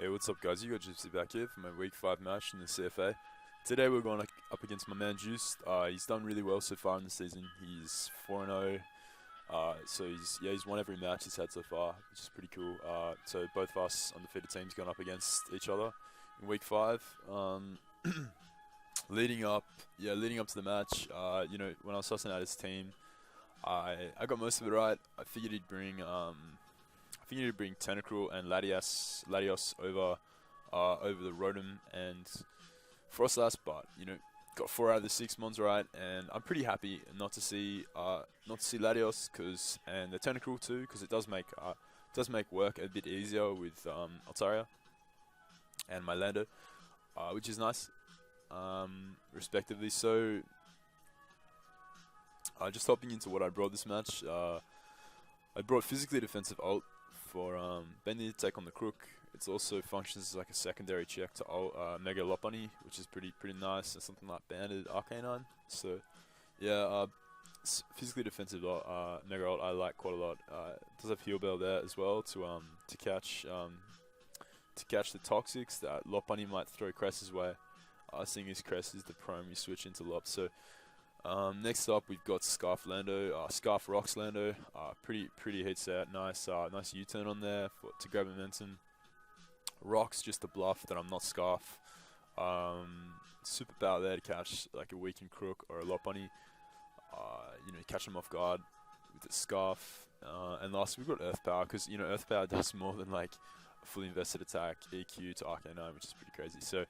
Hey, what's up, guys? You got Joost back here for my Week 5 match in the CFA. Today we're going up against my man Joost. He's done really well so far in the season. He's 4-0, so he's won every match he's had so far, which is pretty cool. So both of us undefeated teams going up against each other in Week 5. Leading up to the match, when I was sussing out his team, I got most of it right. I figured he'd bring Tentacruel and Latios over the Rotom and Frostlass, but got 4 out of the 6 mons right, and I'm pretty happy not to see Latios and the Tentacruel too, because it does make work a bit easier with Altaria and my Lando, which is nice, respectively. So just hopping into what I brought this match, I brought physically defensive ult for Bendy to take on the Crook. It also functions as like a secondary check to Mega Lopunny, which is pretty nice, and something like Banded Arcanine. So yeah, physically defensive Mega ult I like quite a lot. It does have Heal Bell there as well to catch the Toxics that Lopunny might throw Cress's way. Seeing his Cress is the primary switch into Lop. So next up we've got Scarf Lando, Scarf Rocks Lando, pretty hits out, nice U-turn on there to grab momentum. Rocks just a bluff that I'm not Scarf. Super power there to catch like a weakened Crook or a Lopunny. Catch them off guard with the Scarf. And last we've got Earth Power, because Earth Power does more than like a fully invested attack, EQ to Arcanine, which is pretty crazy. So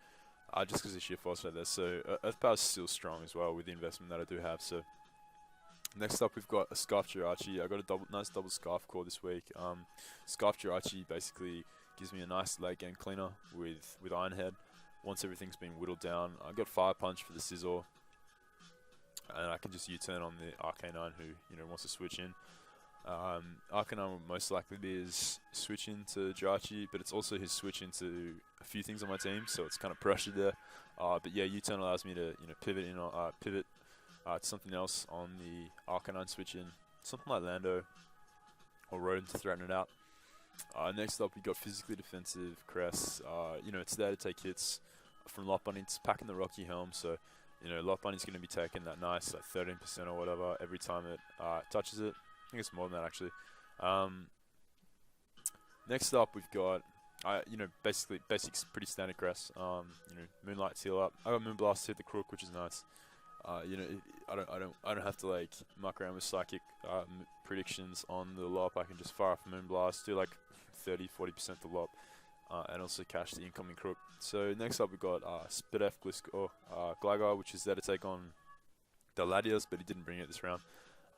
just because of sheer force right there. So Earth Power is still strong as well with the investment that I do have. So next up we've got a Scarf Jirachi. I got a nice double Scarf core this week. Scarf Jirachi basically gives me a nice late game cleaner with Iron Head once everything's been whittled down. I got Fire Punch for the Scizor, and I can just U-turn on the Arcanine who wants to switch in. Arcanine will most likely be his switch into Jirachi, but it's also his switch into a few things on my team, so it's kind of pressured there. But yeah, U-turn allows me to pivot to something else on the Arcanine switch in, something like Lando or Rotom to threaten it out. Next up we got physically defensive Cress. It's there to take hits from Lopunny. It's packing the Rocky Helm, so Lopunny's going to be taking that nice like 13% or whatever every time it touches it. I think it's more than that actually. Next up we've got basics, pretty standard Cress. Moonlight Seal up. I got Moonblast to hit the Crook, which is nice. I don't have to like muck around with psychic predictions on the Lop. I can just fire off Moonblast, do like 30-40% the Lop, and also catch the incoming Crook. So next up we got Spidef Gligar, which is there to take on the Latios, but he didn't bring it this round.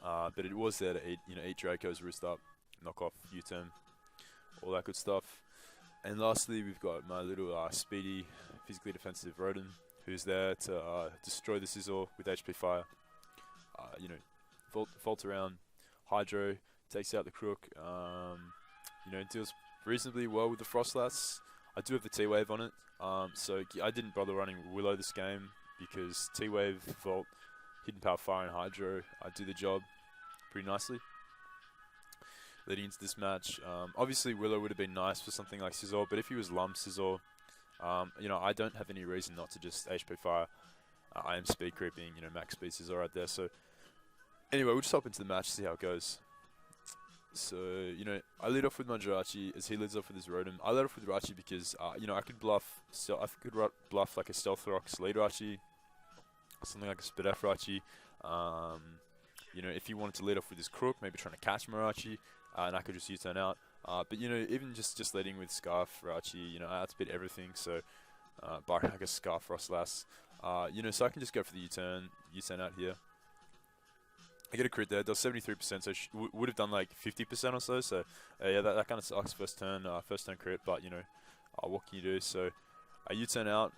But it was there to eat Draco's wrist up, knock off U-turn, all that good stuff. And lastly we've got my little speedy, physically defensive Rotom, who's there to destroy the Scizor with HP Fire. Vault around Hydro, takes out the Crook. Deals reasonably well with the Frostlass. I do have the T-Wave on it, so I didn't bother running Willow this game because T-Wave, Vault, Hidden Power Fire, and Hydro do the job pretty nicely. Leading into this match, obviously Willow would have been nice for something like Scizor, but if he was Lump Scizor, I don't have any reason not to just HP Fire. I am speed creeping, max speed Scizor right there. So anyway, we'll just hop into the match, see how it goes. So, I lead off with my Jirachi as he leads off with his Rotom. I lead off with Jirachi because, I could bluff like a Stealth Rocks lead Jirachi, something like a Spidef Jirachi. If he wanted to lead off with his Crook, maybe trying to catch Jirachi, and I could just U-turn out. But even just leading with Scarf Jirachi, I outspeed everything. So, barring like a Scarf Frostlass, so I can just go for the U-turn out here. I get a crit there, does 73%, so would have done like 50% or so. So yeah, that kind of sucks first turn crit, but what can you do? So I U-turn out.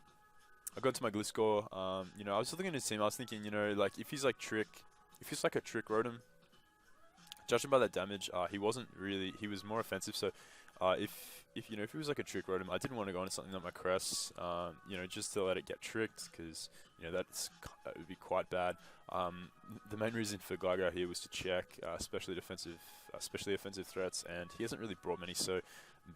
I got to my Gliscor. I was looking at his team. I was thinking, like if he's like a trick Rotom, judging by that damage, he wasn't really. He was more offensive. So if he was like a trick Rotom, I didn't want to go into something like my Cress, just to let it get tricked, because that would be quite bad. The main reason for Gligar here was to check especially offensive threats, and he hasn't really brought many. So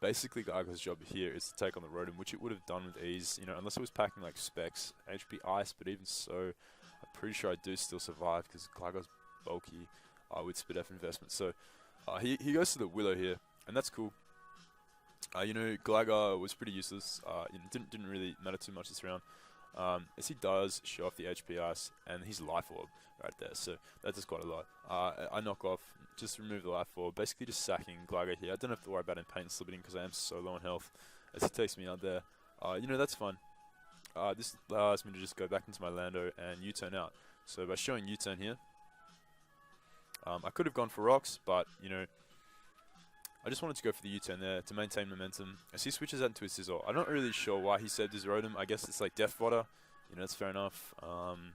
Basically, Gaga's job here is to take on the Rotom, which it would have done with ease, you know, unless it was packing like Specs, HP Ice, but even so, I'm pretty sure I do still survive because Glaga's bulky with Spit F investment. So he goes to the Willow here, and that's cool. You know, Glaga was pretty useless. You know, didn't really matter too much this round. As he does show off the HP Ice, and his Life Orb right there, so that does quite a lot. I knock off, just remove the Life Orb, basically just sacking Glaga here. I don't have to worry about him paint slipping because I am so low on health. As he takes me out there, you know, that's fun. This allows me to just go back into my Lando and U-turn out. So by showing U-turn here, I could have gone for rocks, but, you know, I just wanted to go for the U-turn there to maintain momentum. As he switches out into his Sizzle, I'm not really sure why he saved his Rotom. I guess it's like Death Fodder. You know, that's fair enough. Can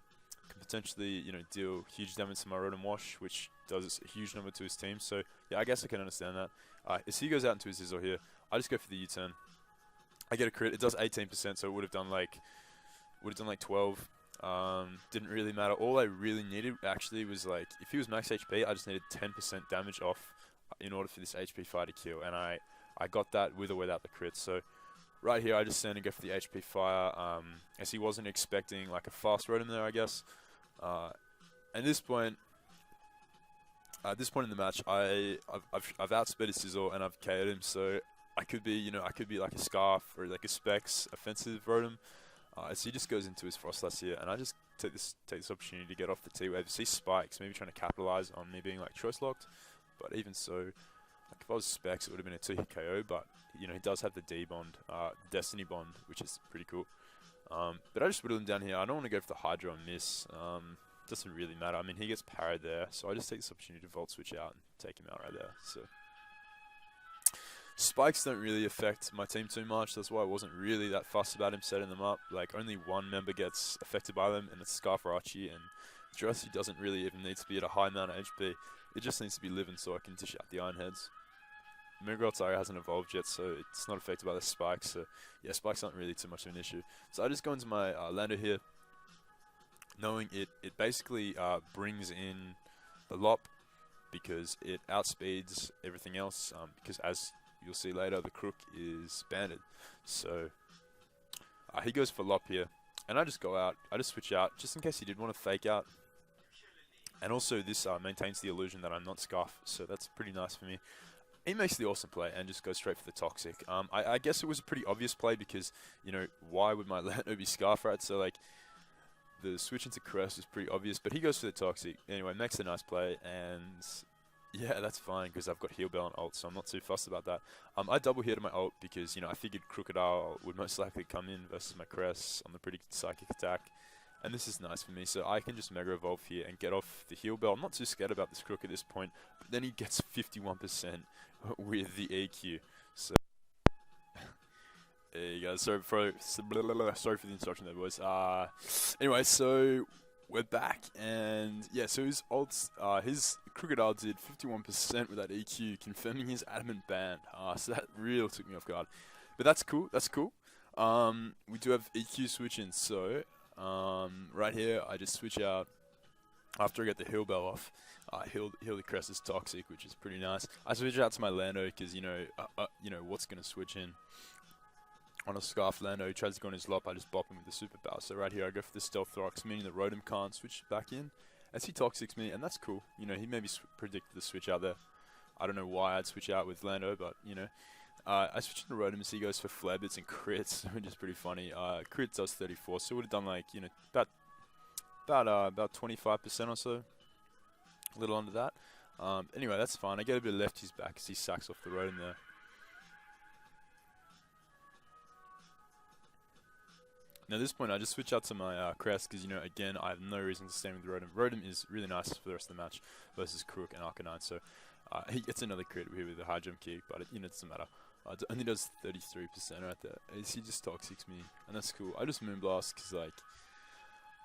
potentially, you know, deal huge damage to my Rotom Wash, which does a huge number to his team. So, yeah, I guess I can understand that. As he goes out into his Sizzle here, I just go for the U-turn. I get a crit. It does 18%, so it would have done like 12. Didn't really matter. All I really needed actually was like, if he was max HP, I just needed 10% damage off in order for this HP fire to kill, and I got that with or without the crit. So right here I just stand and go for the HP fire, as he wasn't expecting like a fast Rotom there, I guess. At this point in the match, I've outsped his Sizzle and I've KO'd him, so I could be, you know, like a Scarf or like a Specs offensive Rotom. So he just goes into his Frostlass here, and I just take this opportunity to get off the T-Wave. See spikes, maybe trying to capitalize on me being like choice locked. But even so, like if I was Specs, it would have been a 2-hit KO. But you know, he does have the D bond, Destiny bond, which is pretty cool. But I just whittle him down here. I don't want to go for the Hydro and miss. Doesn't really matter. I mean, he gets parried there, so I just take this opportunity to Volt Switch out and take him out right there. So spikes don't really affect my team too much. That's why I wasn't really that fussed about him setting them up. Like, only one member gets affected by them, and it's Scarf or Archie, and Joost doesn't really even need to be at a high amount of HP. It just needs to be living so I can dish out the Iron Heads. Mugratari hasn't evolved yet, so it's not affected by the spikes. So yeah, spikes aren't really too much of an issue. So I just go into my Lando here, knowing it basically brings in the Lop, because it outspeeds everything else, because as you'll see later, the Crook is banded. So he goes for Lop here, and I just go out. I just switch out, just in case he did want to fake out. And also this maintains the illusion that I'm not Scarf, so that's pretty nice for me. He makes the awesome play and just goes straight for the Toxic. I guess it was a pretty obvious play because, you know, why would my Lando be Scarf, right? So, like, the switch into Caress is pretty obvious, but he goes for the Toxic. Anyway, makes a nice play, and yeah, that's fine because I've got Heal Bell and ult, so I'm not too fussed about that. I double healed my ult because, you know, I figured Crocodile would most likely come in versus my Caress on the pretty psychic attack. And this is nice for me, so I can just Mega Evolve here and get off the Heal Bell. I'm not too scared about this Crook at this point, but then he gets 51% with the AQ. So there you go. Sorry for the interruption there, boys. Anyway, so we're back, and yeah, so his ults, his Crocodile did 51% with that EQ, confirming his Adamant ban. So that really took me off guard. But that's cool. That's cool. We do have EQ switching, so right here I just switch out after I get the Heal Bell off. Heal the Cress's Toxic, which is pretty nice. I switch out to my Lando because you know what's gonna switch in on a Scarf Lando. He tries to go on his Lop. I just bop him with the Super Power. So right here I go for the Stealth Rocks, meaning the Rotom can't switch back in as he Toxics me, and that's cool. You know, he maybe predicted the switch out there. I don't know why I'd switch out with Lando, but you know. I switch into Rotom as he goes for Flabbits and crits, which is pretty funny. Crit does 34, so it would have done like, you know, about 25% or so. A little under that. Anyway, that's fine. I get a bit of lefties back as he sacks off the Rotom there. Now at this point, I just switch out to my Crest because, you know, again, I have no reason to stay with the Rotom. Rotom is really nice for the rest of the match versus Crook and Arcanine, so he gets another crit here with the high jump kick, but it doesn't matter. It only does 33% right there. He just Toxics me, and that's cool. I just Moonblast because, like,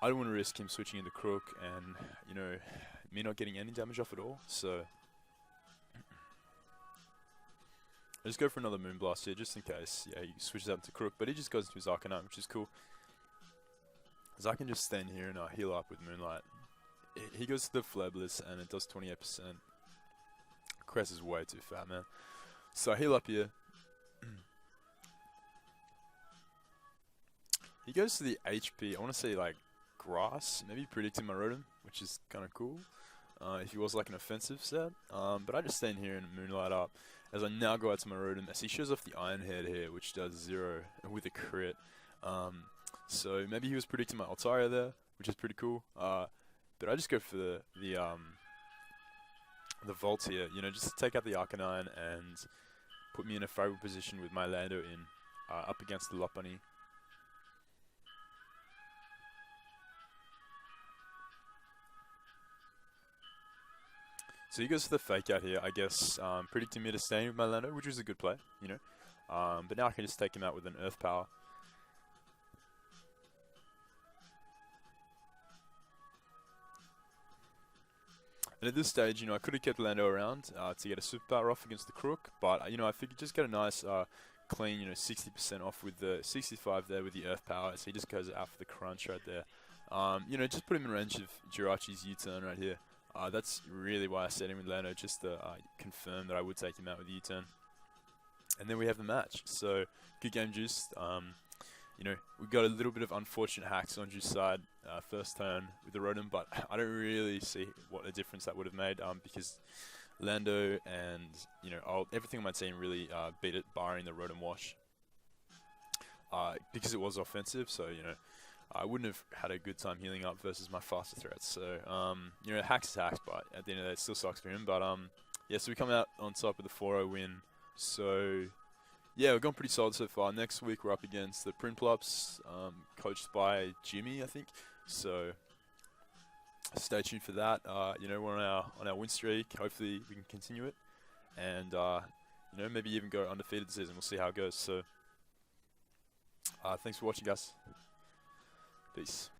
I don't want to risk him switching into Crook and, you know, me not getting any damage off at all. So I just go for another Moonblast here just in case. Yeah, he switches out into Crook, but he just goes into his Arcanine, which is cool. As I can just stand here and heal up with Moonlight. He goes to the Flabless and it does 28%. Cress is way too fat, man. So I heal up here. He goes to the HP. I want to say like grass, maybe predicting my rotom, which is kind of cool. If he was like an offensive set. But I just stand here and moonlight up as I now go out to my rotom as he shows off the Iron Head here, which does 0 with a crit. So maybe he was predicting my Altaria there, which is pretty cool. But I just go for the Volt here, you know, just to take out the Arcanine and put me in a favourable position with my Lando in up against the Lopunny. So he goes for the fake out here, I guess, predicting me to stay with my Lando, which was a good play, you know. But now I can just take him out with an Earth Power. And at this stage, you know, I could have kept Lando around to get a superpower off against the Crook, but, you know, I figured just get a nice clean, you know, 60% off with the 65 there with the Earth Power, so he just goes out for the crunch right there. You know, just put him in range of Jirachi's U-turn right here. That's really why I set him with Lando, just to confirm that I would take him out with the U-turn. And then we have the match. So, good game, Joost. You know, we got a little bit of unfortunate hacks on Joost's side first turn with the Rotom, but I don't really see what a difference that would have made because Lando and, you know, everything on my team really beat it, barring the Rotom wash. Because it was offensive, so, you know, I wouldn't have had a good time healing up versus my faster threats. So, you know, hacks is hacks, but at the end of the day, it still sucks for him. But, yeah, so we come out on top with a 4-0 win. So, yeah, we've gone pretty solid so far. Next week, we're up against the Prinplups, coached by Jimmy, I think. So, stay tuned for that. You know, we're on our win streak. Hopefully, we can continue it. And, you know, maybe even go undefeated this season. We'll see how it goes. So, thanks for watching, guys. Peace.